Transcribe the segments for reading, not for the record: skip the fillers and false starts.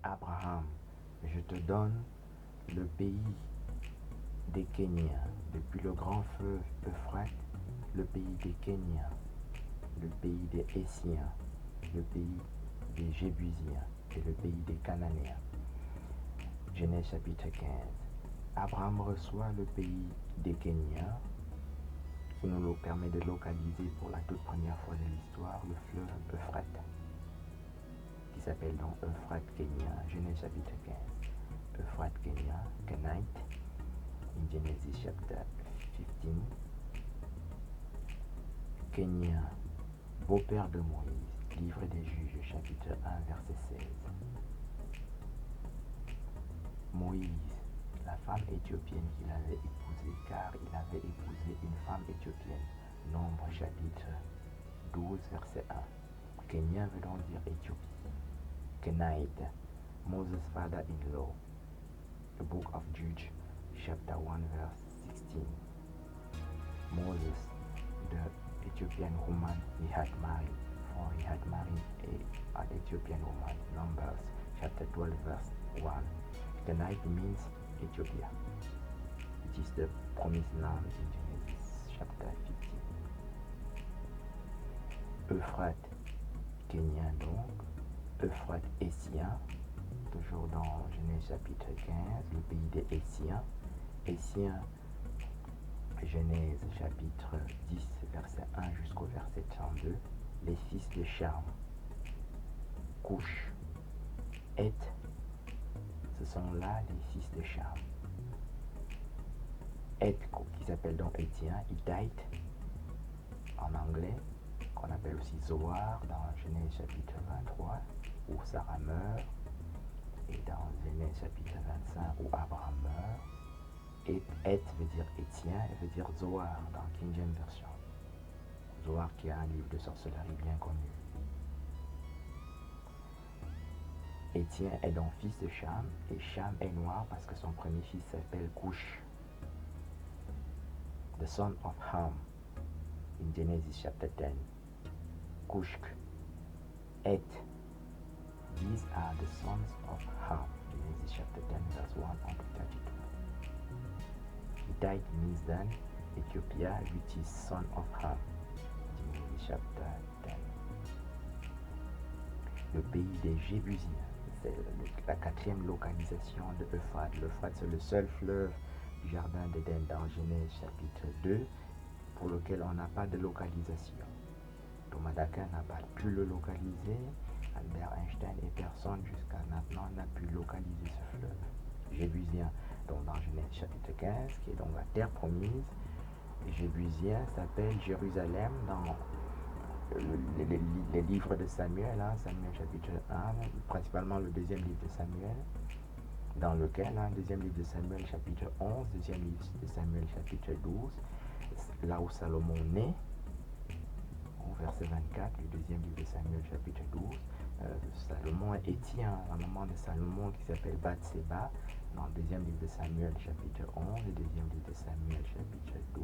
Abraham, je te donne le pays des Kéniens, depuis le grand fleuve Euphrate, le pays des Kéniens, le pays des Hétiens, le pays des Jébusiens et le pays des Cananéens. Genèse chapitre 15. Abraham reçoit le pays des Kéniens, qui nous permet de localiser pour la toute première fois de l'histoire le fleuve Euphrate, qui s'appelle donc Euphrate Kenya. Genèse chapitre 15. Euphrate Kenya, Kenite, in Genesis chapter 15. Kenya, beau-père de Moïse, livre des Juges, chapitre 1, verset 16. Moïse, la femme éthiopienne qu'il avait épousée, car il avait épousé une femme éthiopienne. Nombre chapitre 12, verset 1. Kenya veut donc dire Éthiopie. Kenite, Moses' father-in-law. The book of Judges, chapter 1, verse 16. Moses, the Ethiopian woman he had married, for he had married an Ethiopian woman. Numbers, chapter 12, verse 1. Kenite means Ethiopia. It is the promised land in Genesis chapter 15. Euphrate, Kenya donc. Euphrate Hétien, toujours dans Genèse chapitre 15, le pays des Hétiens. Hétiens, Genèse chapitre 10, verset 1 jusqu'au verset 32. Les fils de Cham, Couche, Heth, ce sont là les fils de Cham. Heth, qui s'appelle donc Hétien, Hittite en anglais, qu'on appelle aussi Zoar dans Genèse chapitre 23, où Sarah meurt, et dans Genèse chapitre 25, où Abraham meurt. Et Heth veut dire Hétien, et veut dire Zoar dans King James Version. Zoar qui a un livre de sorcellerie bien connu. Hétien est donc fils de Cham, et Cham est noir parce que son premier fils s'appelle Cush. The son of Ham, in Genesis chapter 10. Cush, Heth. These are the sons of Ham. Genesis chapter 10, verse 1 to 32. Hittite means then Ethiopia, which is son of Ham. Genesis chapter 10. Le pays des Jébusiens, c'est la quatrième localisation de l'Euphrate. L'Euphrate, c'est le seul fleuve du jardin d'Éden dans Genèse chapitre 2 pour lequel on n'a pas de localisation. Thomas d'Aquin n'a pas pu le localiser. Albert Einstein et personne jusqu'à maintenant n'a pu localiser ce fleuve jébusien. Donc dans Genèse chapitre 15, qui est donc la terre promise, les Jébusiens s'appellent Jérusalem dans les livres de Samuel, Samuel chapitre 1, principalement le deuxième livre de Samuel, dans lequel, deuxième livre de Samuel chapitre 11, deuxième livre de Samuel chapitre 12, là où Salomon naît, au verset 24, le deuxième livre de Samuel chapitre 12, Salomon est Hétien, la maman de Salomon qui s'appelle Bathséba, dans le deuxième livre de Samuel chapitre 11, le deuxième livre de Samuel chapitre 12,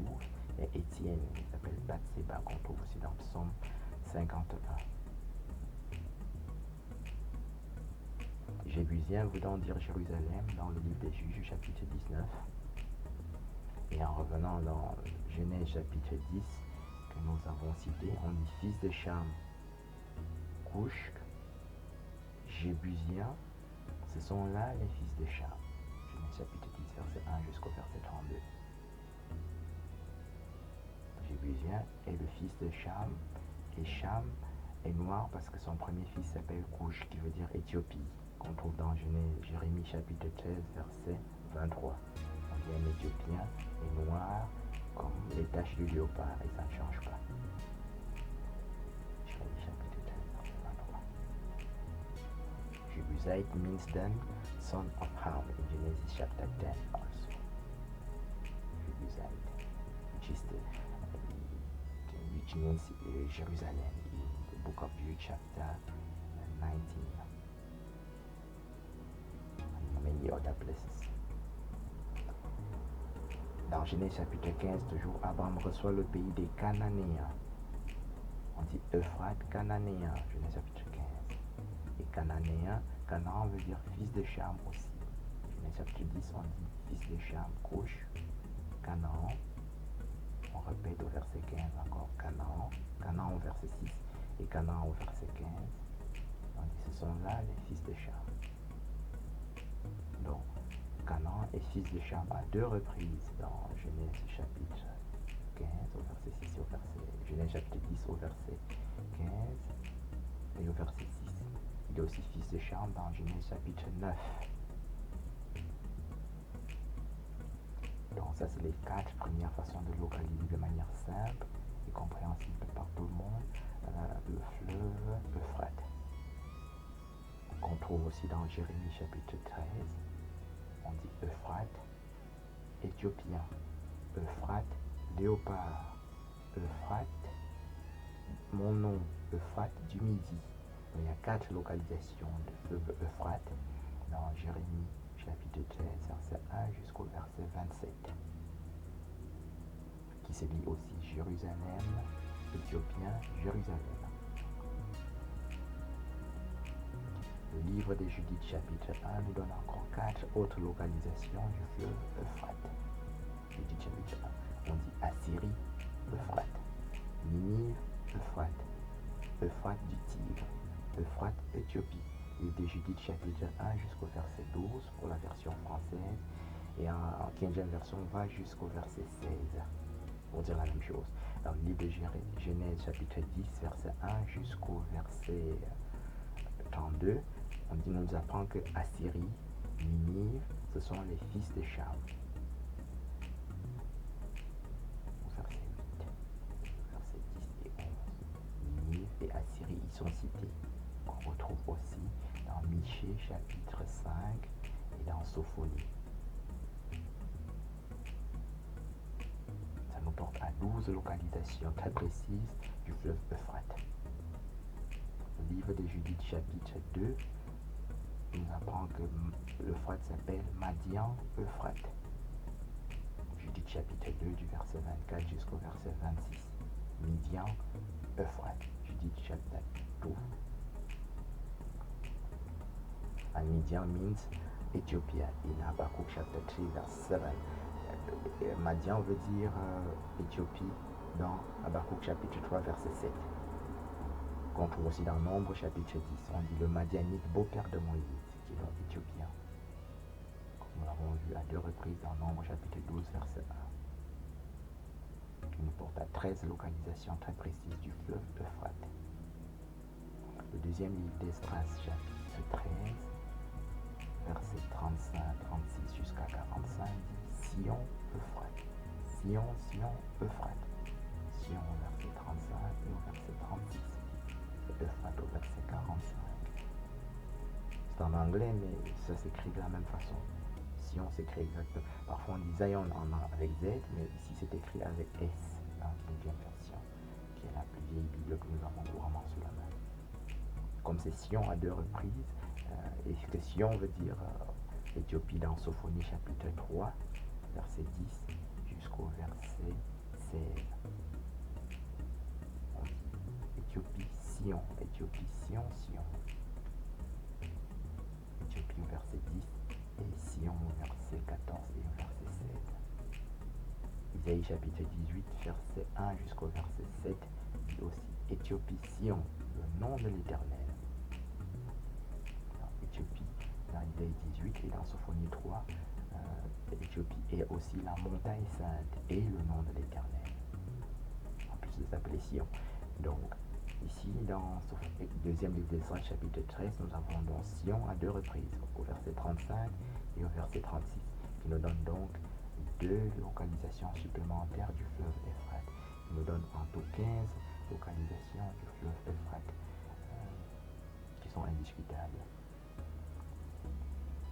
et Étienne qui s'appelle Bathséba, qu'on trouve aussi dans Psaume 51. Jébusien voulant dire Jérusalem dans le livre des Juges chapitre 19. Et en revenant dans Genèse chapitre 10 que nous avons cité, on dit fils de Cham, Couche, Jébusien, ce sont là les fils de Cham. Genèse chapitre 10 verset 1 jusqu'au verset 32. Jébusien est le fils de Cham, et Cham est noir parce que son premier fils s'appelle Couche, qui veut dire Éthiopie, qu'on trouve dans Jérémie chapitre 13 verset 23. On dit un Éthiopien est noir comme les taches du léopard, et ça ne change pas. Jérémie chapitre 13 verset 23. Jebusite means then son of Ham in Genesis chapter 10 also. Jebusite, which means Jerusalem in the book of Jude chapter 19 and many other places. Dans Genèse chapitre 15, toujours, Abraham reçoit le pays des Cananéens. On dit Euphrate cananéen, Genèse chapitre 15. Et Cananéen, Canaan veut dire fils de Cham aussi. Genèse chapitre 10, on dit fils de Cham, Couche. Canaan. On répète au verset 15 encore Canaan. Canaan au verset 6 et Canaan au verset 15. On dit ce sont là les fils de Cham. Donc, Canaan est fils de Cham à 2 reprises dans Genèse chapitre 15 au verset 6 et au verset... Genèse chapitre 10 au verset 15 et au verset 6. Il est aussi fils de Cham dans Genèse chapitre 9. Donc ça, c'est les 4 premières façons de localiser de manière simple et compréhensible par tout le monde le fleuve Euphrate. Qu'on trouve aussi dans Jérémie chapitre 13. On dit Euphrate, éthiopien, Euphrate, léopard, Euphrate, mon nom, Euphrate du Midi. Il y a 4 localisations de fleuve Euphrate dans Jérémie chapitre 13, verset 1 jusqu'au verset 27, qui se lit aussi Jérusalem, éthiopien, Jérusalem. Le livre de Judith chapitre 1 nous donne encore 4 autres localisations du fleuve Euphrate. Judith chapitre 1, on dit Assyrie, Euphrate, Ninive, Euphrate, Euphrate du Tigre, Euphrate, Éthiopie. Et de Judith chapitre 1 jusqu'au verset 12 pour la version française, et en 15e version on va jusqu'au verset 16 pour dire la même chose. Dans le livre de Genèse chapitre 10 verset 1 jusqu'au verset 32, on nous apprend que Assyrie, Ninive, ce sont les fils de Cham. Au verset 8, verset 10 et 11, Ninive et Assyrie y sont cités. On retrouve aussi dans Michée chapitre 5 et dans Sophonie. Ça nous porte à 12 localisations très précises du fleuve Euphrate. Le livre de Judith chapitre 2 nous apprend que l'Euphrate s'appelle Madian Euphrate. Judith chapitre 2 du verset 24 jusqu'au verset 26. Midian Euphrate. Judith chapitre 2. And Midian means Ethiopia in Habakkuk chapter 3 verse 7. Madian veut dire Éthiopie dans Habakkuk chapitre 3 verset 7. Qu'on trouve aussi dans Nombre chapitre 10. On dit le Madianite beau-père de Moïse, qui est donc éthiopien. Comme nous l'avons vu à 2 reprises dans Nombre chapitre 12 verset 1. Qui nous porte à 13 localisations très précises du fleuve Euphrate. Le deuxième livre d'Esdras chapitre 13 versets 35, 36 jusqu'à 45 dit Sion, Euphrate. Sion, Sion, Euphrate. Sion au verset 35 et au verset 36. Euphrate au verset 45. C'est en anglais, mais ça s'écrit de la même façon. Sion s'écrit exactement. Parfois on dit Zion avec Z, mais ici c'est écrit avec S dans une deuxième version, qui est la plus vieille Bible que nous avons couramment sous la main. Comme c'est Sion à 2 reprises, et que Sion veut dire Éthiopie dans Sophonie chapitre 3, verset 10 jusqu'au verset 16. On dit Éthiopie, Sion, Éthiopie, Sion, Sion. Éthiopie au verset 10 et Sion au verset 14 et au verset 16. Isaïe chapitre 18, verset 1 jusqu'au verset 7 dit aussi Éthiopie, Sion, le nom de l'Éternel. Éthiopie, dans Isaïe 18 et dans Sophonie 3, Éthiopie est aussi la montagne sainte et le nom de l'Éternel, en plus de s'appeler Sion. Donc, ici, dans le deuxième livre d'Esdras, chapitre 13, nous avons donc Sion à 2 reprises, au verset 35 et au verset 36, qui nous donne donc 2 localisations supplémentaires du fleuve Euphrate, qui nous donne en tout 15 localisations du fleuve Euphrate, qui sont indiscutables.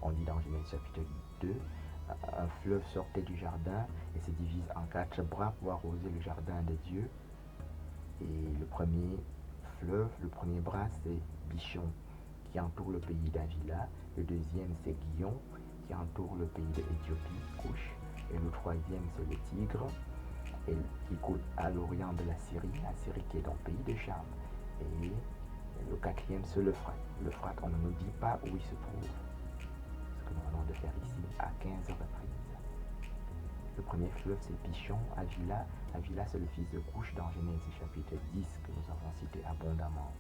On dit dans Genèse chapitre 2, un fleuve sortait du jardin et se divise en 4 bras pour arroser le jardin de Dieu. Et le premier fleuve, le premier bras, c'est Bichon, qui entoure le pays d'Avila. Le deuxième, c'est Guillon, qui entoure le pays d'Éthiopie, Couche. Et le troisième, c'est le Tigre, et qui coule à l'orient de la Syrie qui est dans le pays de Cham. Et Le quatrième, c'est l'Euphrate. L'Euphrate, on ne nous dit pas où il se trouve. Ce que nous venons de faire ici à 15 reprises. Le premier fleuve, c'est Pishon, Avila. Avila, c'est le fils de Couche dans Genèse chapitre 10 que nous avons cité abondamment.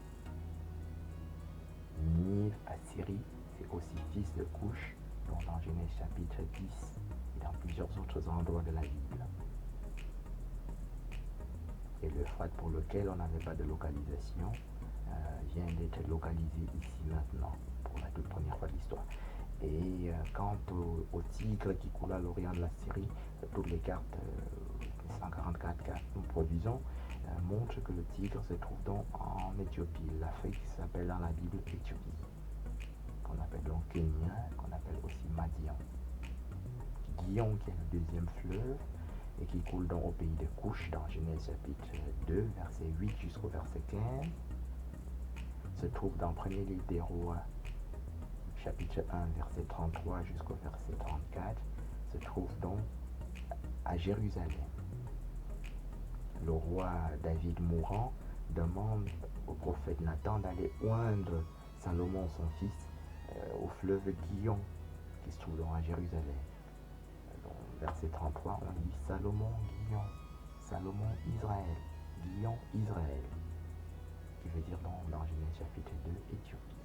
Nive, Assyrie, c'est aussi fils de Couche, dont dans Genèse chapitre 10 et dans plusieurs autres endroits de la Bible. Et l'Euphrate, pour lequel on n'avait pas de localisation, vient d'être localisé ici maintenant, pour la toute première fois de l'histoire. Et quant au tigre qui coule à l'orient de la Syrie, toutes les cartes, 144 cartes que nous produisons, montrent que le tigre se trouve donc en Éthiopie. L'Afrique s'appelle dans la Bible Éthiopie, qu'on appelle donc Kenya, qu'on appelle aussi Madian. Guillon, qui est le deuxième fleuve, et qui coule donc au pays de Couche, dans Genèse chapitre 2, verset 8 jusqu'au verset 15, se trouve dans 1er livre des rois, chapitre 1, verset 33 jusqu'au verset 34, se trouve donc à Jérusalem. Le roi David mourant demande au prophète Nathan d'aller oindre Salomon, son fils, au fleuve Guillon, qui se trouve donc à Jérusalem. Donc, verset 33, on dit Salomon, Guillon, Salomon, Israël, Guillon, Israël, qui veut dire donc dans Genèse chapitre 2, Éthiopie.